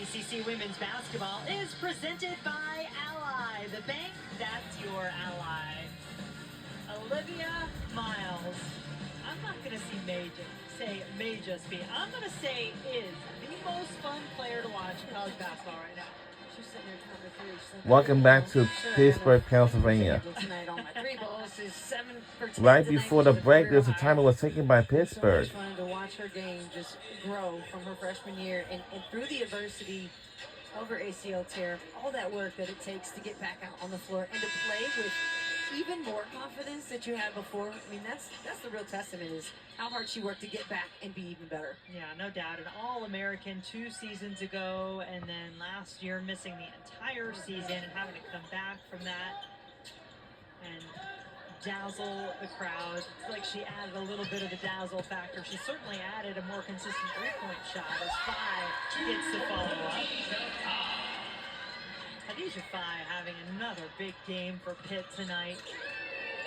ACC Women's Basketball is presented by Ally, the bank that's your ally. Olivia Miles. I'm not going to say may just be. I'm going to say is the most fun player to watch in college basketball right now. Welcome back to Pittsburgh, Pennsylvania. Right before the break, there's a title was taken by Pittsburgh. So much fun to watch her game just grow from her freshman year and through the adversity of her ACL tear, all that work that it takes to get back out on the floor and to play with even more confidence that you had before. I mean, that's the real testament, is how hard she worked to get back and be even better. Yeah, no doubt. An All-American 2 seasons ago, and then last year missing the entire season and having to come back from that and dazzle the crowd. It's like she added a little bit of the dazzle factor. She certainly added a more consistent three-point shot as Phi gets the follow-up. Khadijah Phi having another big game for Pitt tonight.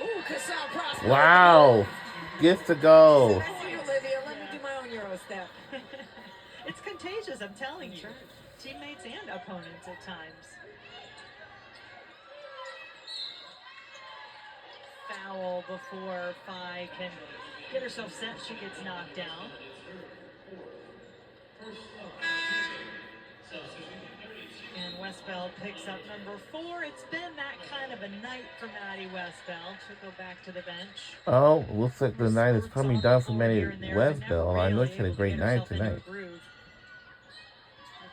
Ooh, Kassam Prosper. Wow. Gets to go. I see you, Olivia. Let me do my own Euro step. It's contagious, I'm telling you. Teammates and opponents at times. Foul before Phi can get herself set. She gets knocked down. And Westbell picks up number 4. It's been that kind of a night for Maddie Westbell. She'll go back to the bench. Oh, looks like the night is coming down for Maddie Westbell. I know she had a great night tonight. I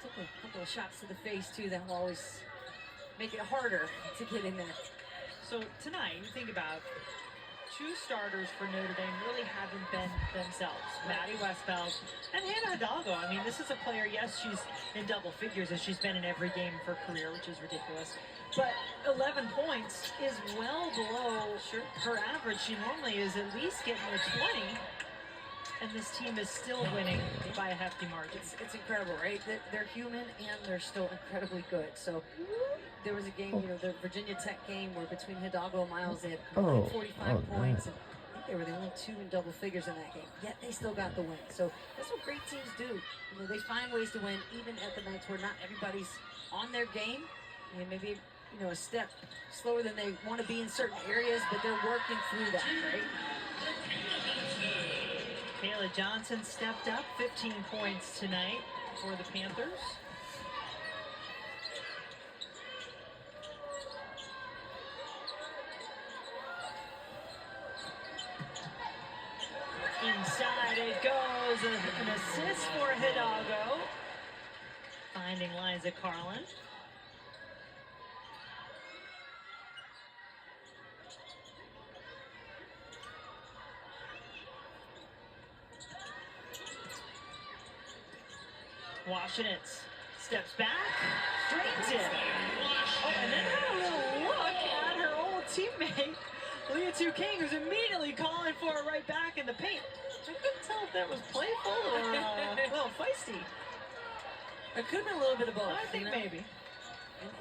took a couple of shots to the face, too, that will always make it harder to get in there. So tonight, you think about 2 starters for Notre Dame really haven't been themselves. Maddie Westbell and Hannah Hidalgo. I mean, this is a player, yes, she's in double figures as she's been in every game of her career, which is ridiculous. But 11 points is well below her average. She normally is at least getting to 20. And this team is still winning by a hefty margin. It's incredible, right? They're human and they're still incredibly good. So there was a game, the Virginia Tech game where between Hidalgo and Miles they had 45 points. And I think they were the only 2 in double figures in that game. Yet they still got the win. So that's what great teams do. They find ways to win even at the nights where not everybody's on their game. And maybe a step slower than they want to be in certain areas, but they're working through that, right? Kayla Johnson stepped up, 15 points tonight for the Panthers. Inside it goes, an assist for Hidalgo, finding Liza Carlin. Washington steps back, drains it. Oh, and then had a little look at her old teammate, Leah Two King, who's immediately calling for her right back in the paint. I couldn't tell if that was playful or a little feisty. It could have been a little bit of both. I think maybe.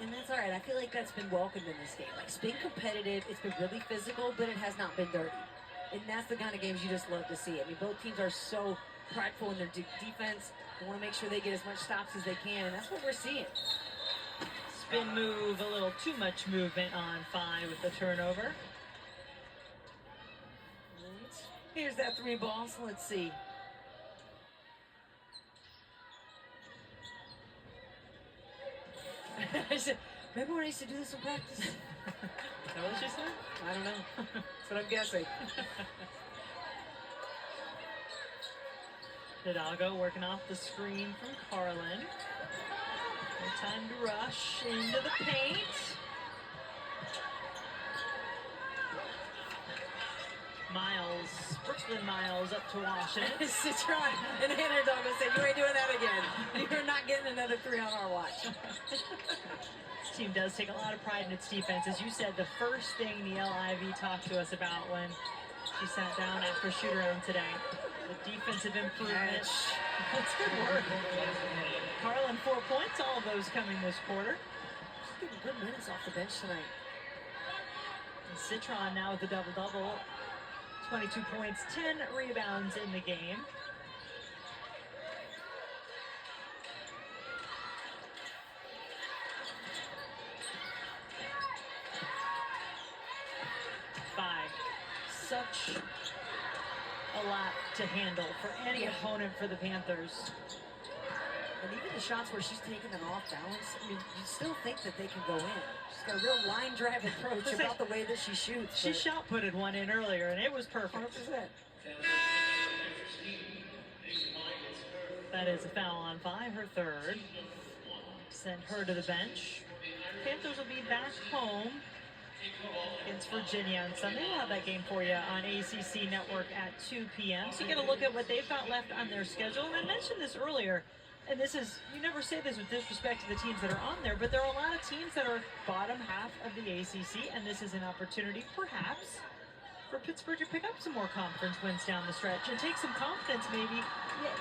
And that's all right. I feel like that's been welcomed in this game. Like, it's been competitive, it's been really physical, but it has not been dirty. And that's the kind of games you just love to see. I mean, both teams are so prideful in their defense. They want to make sure they get as much stops as they can, and that's what we're seeing. Spin move, a little too much movement on Phi with the turnover. Here's that 3 ball, so let's see. Remember when I used to do this in practice? Is that what she said? I don't know. That's what I'm guessing. Hidalgo working off the screen from Carlin. No time to rush into the paint. Brooklyn Miles up to Washington. Citron and Hannah Hidalgo say, you ain't doing that again. You're not getting another 3 on our watch. This team does take a lot of pride in its defense. As you said, the first thing the LIV talked to us about when she sat down after shoot-around today. The defensive improvement. That's good work. Carlin, 4 points, all of those coming this quarter. She's getting good minutes off the bench tonight. And Citron now with the double-double. 22 points, 10 rebounds in the game. much a lot to handle for any opponent for the Panthers. And even the shots where she's taking them off balance, I mean, you still think that they can go in. She's got a real line drive approach about the way that she shoots. She shot putted one in earlier, and it was perfect. 100%. That is a foul on 5, her third. Send her to the bench. Panthers will be back home against Virginia on Sunday. We'll have that game for you on ACC Network at 2 p.m. So you get a look at what they've got left on their schedule. And I mentioned this earlier, and this is, you never say this with disrespect to the teams that are on there, but there are a lot of teams that are bottom half of the ACC, and this is an opportunity, perhaps, for Pittsburgh to pick up some more conference wins down the stretch and take some confidence maybe.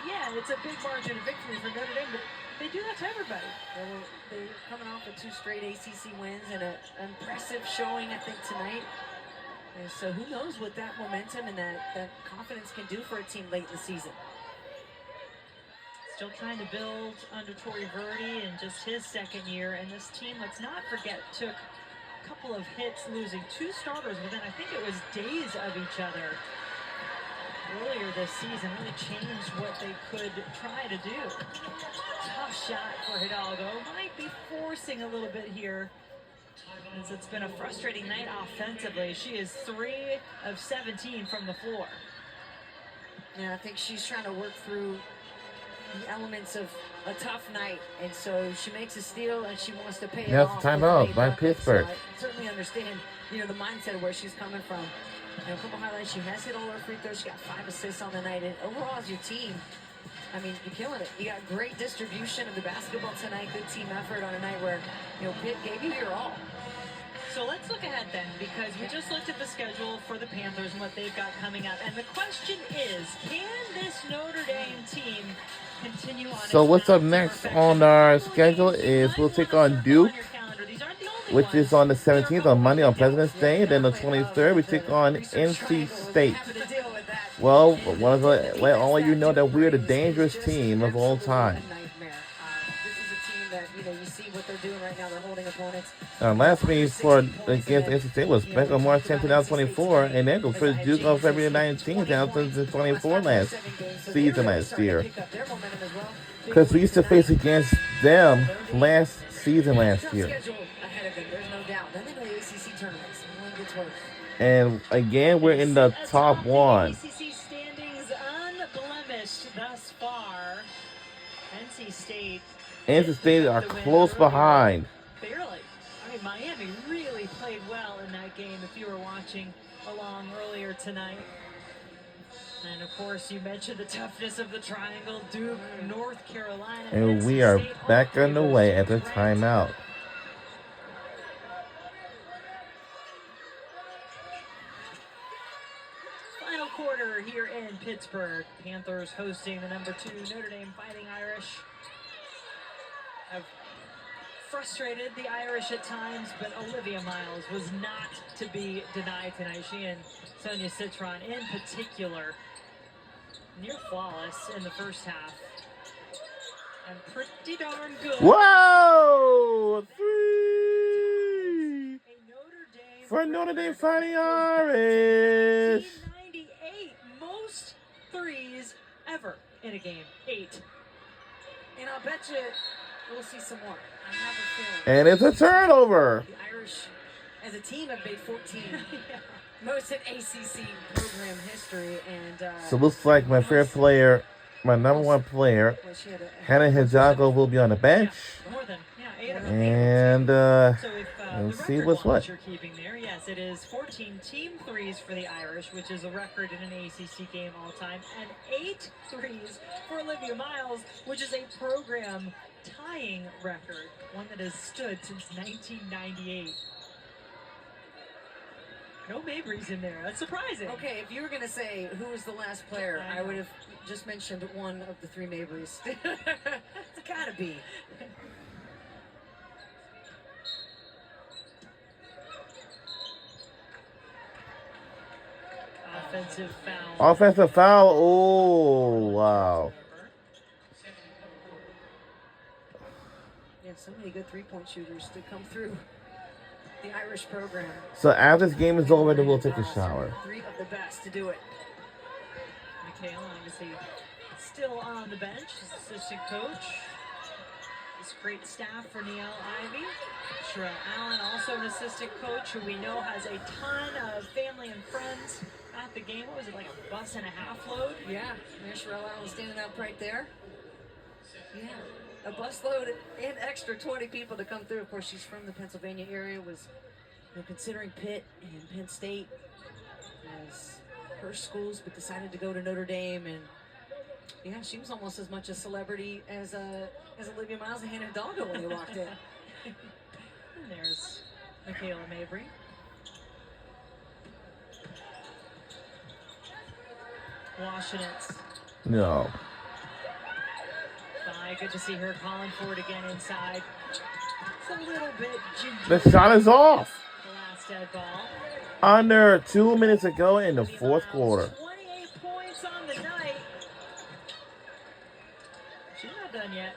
Yeah, it's a big margin of victory for Notre Dame, but they do that to everybody. They're coming off of 2 straight ACC wins and an impressive showing, I think, tonight. And so who knows what that momentum and that confidence can do for a team late in the season. Still trying to build under Tory Verdi in just his second year, and this team, let's not forget, took a couple of hits, losing 2 starters within, I think it was days of each other earlier this season. Really changed what they could try to do. Tough shot for Hidalgo. Might be forcing a little bit here, as it's been a frustrating night offensively. She is 3 of 17 from the floor. Yeah, I think she's trying to work through the elements of a tough night, and so she makes a steal and she wants to pay it off. Timeout by Pittsburgh. So I certainly understand, the mindset of where she's coming from. A couple highlights, she has hit all her free throws. She got 5 assists on the night, and overall as your team, I mean, you're killing it. You got great distribution of the basketball tonight, good team effort on a night where, Pitt gave you your all. So let's look ahead then, because we just looked at the schedule for the Panthers and what they've got coming up. And the question is, can this Notre Dame team continue on? So what's up next on our schedule is we'll take on Duke, which is on the 17th on Monday on President's Day. Then the 23rd we take on NC State. Well, let all of you know that we're the dangerous team of all time. You see what they're doing right now. They're holding opponents. Last meeting against NC State was back on March 10th, 2024, and then go for Duke on February 19th, 2024 last year. Because we used to face against them last year. And again, we're in the top 1. ACC standings unblemished thus far. NC State are close behind. Barely. I mean, Miami really played well in that game if you were watching along earlier tonight. And of course, you mentioned the toughness of the triangle, Duke, North Carolina. And we are back on the way at the timeout. Final quarter here in Pittsburgh. Panthers hosting the number 2 Notre Dame Fighting Irish. Have frustrated the Irish at times, but Olivia Miles was not to be denied tonight. She and Sonia Citron in particular, near flawless in the first half. And pretty darn good. Whoa! 3! For Notre Dame Fighting Irish! 98 most threes ever in a game. 8. And I'll bet you we'll see some more. I have a And feeling. it's a turnover. The Irish, as a team, have made 14. Most in ACC program history. And so it looks like my favorite player, my number 1 player, Hannah Hidalgo, will be on the bench. More than, 8 of And so if, let's see what's what. You're keeping there. Yes, it is 14 team threes for the Irish, which is a record in an ACC game all time, and 8 threes for Olivia Miles, which is a program tying record, one that has stood since 1998. No Mabry's in there. That's surprising. Okay, if you were going to say who was the last player, I would have just mentioned one of the 3 Mabrys. It's got to be. Offensive foul. Oh, wow. Yeah, so many good 3-point shooters to come through. the Irish program. So after this game is over, then we'll take a shower. 3 of the best to do it. Michaela, obviously, still on the bench, assistant coach. This great staff for Neil Ivey. Sherelle Allen, also an assistant coach who we know has a ton of family and friends at the game. What was it, like a bus and a half load? Yeah, there's Sherelle Allen standing up right there. Yeah, a busload and extra 20 people to come through. Of course, she's from the Pennsylvania area, was considering Pitt and Penn State as her schools, but decided to go to Notre Dame. And yeah, she was almost as much a celebrity as Olivia Miles and Hannah Hidalgo when they walked in. And there's Michaela Mabry. Washington's. No. Good to see her calling for it again inside. It's a little bit gingy. The shot is off. The last dead ball. Under 2 minutes ago in the fourth quarter. 28 points on the night. She's not done yet.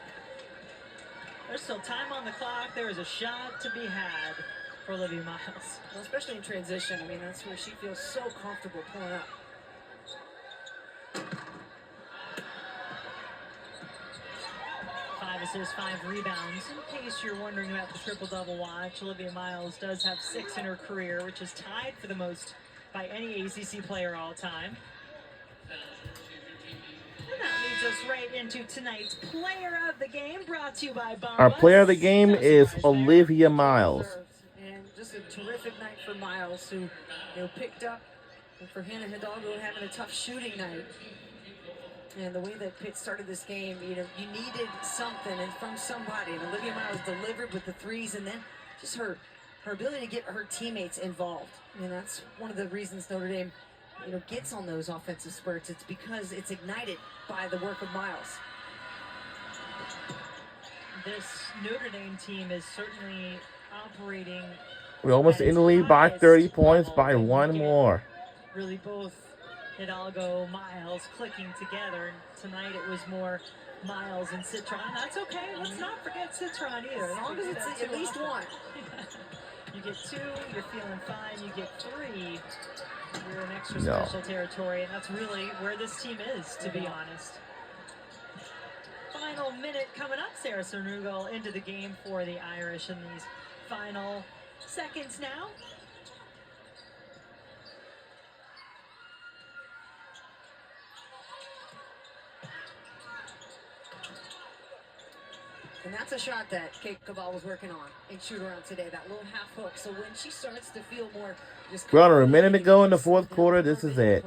There's still time on the clock. There is a shot to be had for Olivia Miles. Well, especially in transition. I mean, that's where she feels so comfortable pulling up. 5 assists, 5 rebounds. In case you're wondering about the triple-double watch, Olivia Miles does have 6 in her career, which is tied for the most by any ACC player all time. And that leads us right into tonight's player of the game, brought to you by Bombas. Our player of the game is Olivia Miles. And just a terrific night for Miles, who picked up, and for Hannah Hidalgo having a tough shooting night. And the way that Pitt started this game, you needed something and from somebody. And Olivia Miles delivered with the threes, and then just her ability to get her teammates involved. And that's one of the reasons Notre Dame, gets on those offensive spurts. It's because it's ignited by the work of Miles. This Notre Dame team is certainly operating. We're almost in the lead by 30 points by 1 more. Really both Hidalgo, Miles clicking together. And tonight it was more Miles and Citron. That's okay. Let's not forget Citron either. As long as it's at least one. You get 2, you're feeling fine. You get 3, you're in extra special territory. And that's really where this team is, to be honest. Final minute coming up. Sarah Cernugal into the game for the Irish in these final seconds now. And that's a shot that Kate Cabal was working on in shoot-around today, that little half hook. So when she starts to feel more just... We're under a minute to go in the fourth quarter. This is it.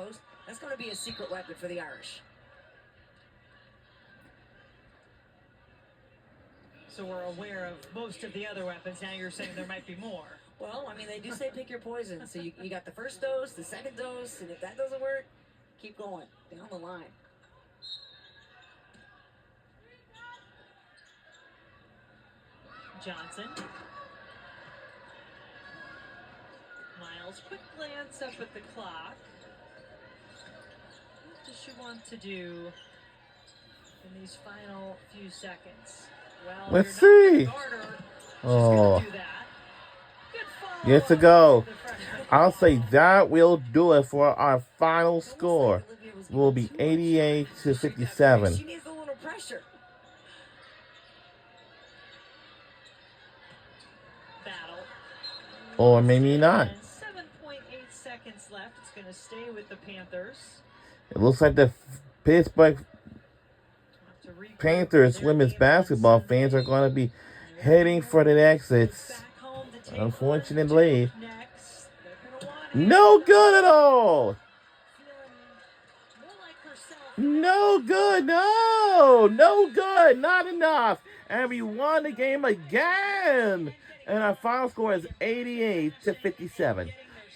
That's going to be a secret weapon for the Irish. So we're aware of most of the other weapons. Now you're saying there might be more. Well, I mean, they do say pick your poison. So you got the first dose, the second dose, and if that doesn't work, keep going down the line. Johnson. Miles, quick glance up at the clock. What does she want to do in these final few seconds? Well, let's see. Oh, yes to go. I'll say that will do it for our final score. Will be 88-57. She needs a little pressure. Or maybe not. 7.8 seconds left. It's going to stay with the Panthers. It looks like the Pittsburgh Panthers women's basketball fans are going to be heading for the exits. Unfortunately, no good at all. No good. No good. Not enough. And we won the game again. And our final score is 88-57.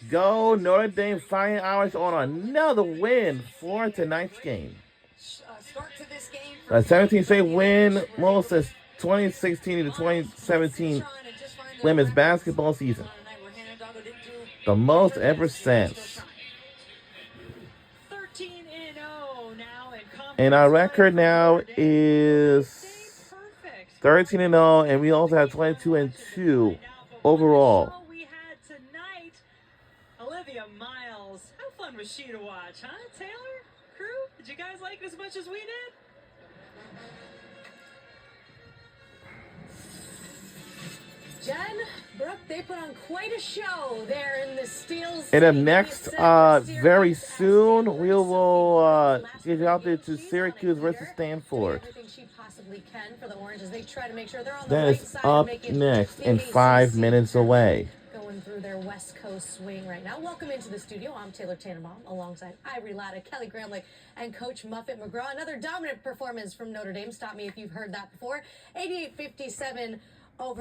Go Notre Dame Fighting Irish on another win for tonight's game. A 17 straight win, most since 2016 to 2017 women's basketball season. The most ever since. And our record now is 13-0, and we also have 22-2 overall. machine to watch, huh, Taylor? Crew? Did you guys like it as much as we did? Jen, Brooke, they put on quite a show there in the Steel City. And up next, very soon, we will get out there to Syracuse versus Stanford. Everything she possibly can for the Oranges. They try to make sure they're on the That right is side up making next the in 5 minutes away. Going through their West Coast swing right now. Welcome into the studio. I'm Taylor Tannenbaum alongside Ivory Latta, Kelly Gramlich, and Coach Muffet McGraw. Another dominant performance from Notre Dame. Stop me if you've heard that before. 88-57 over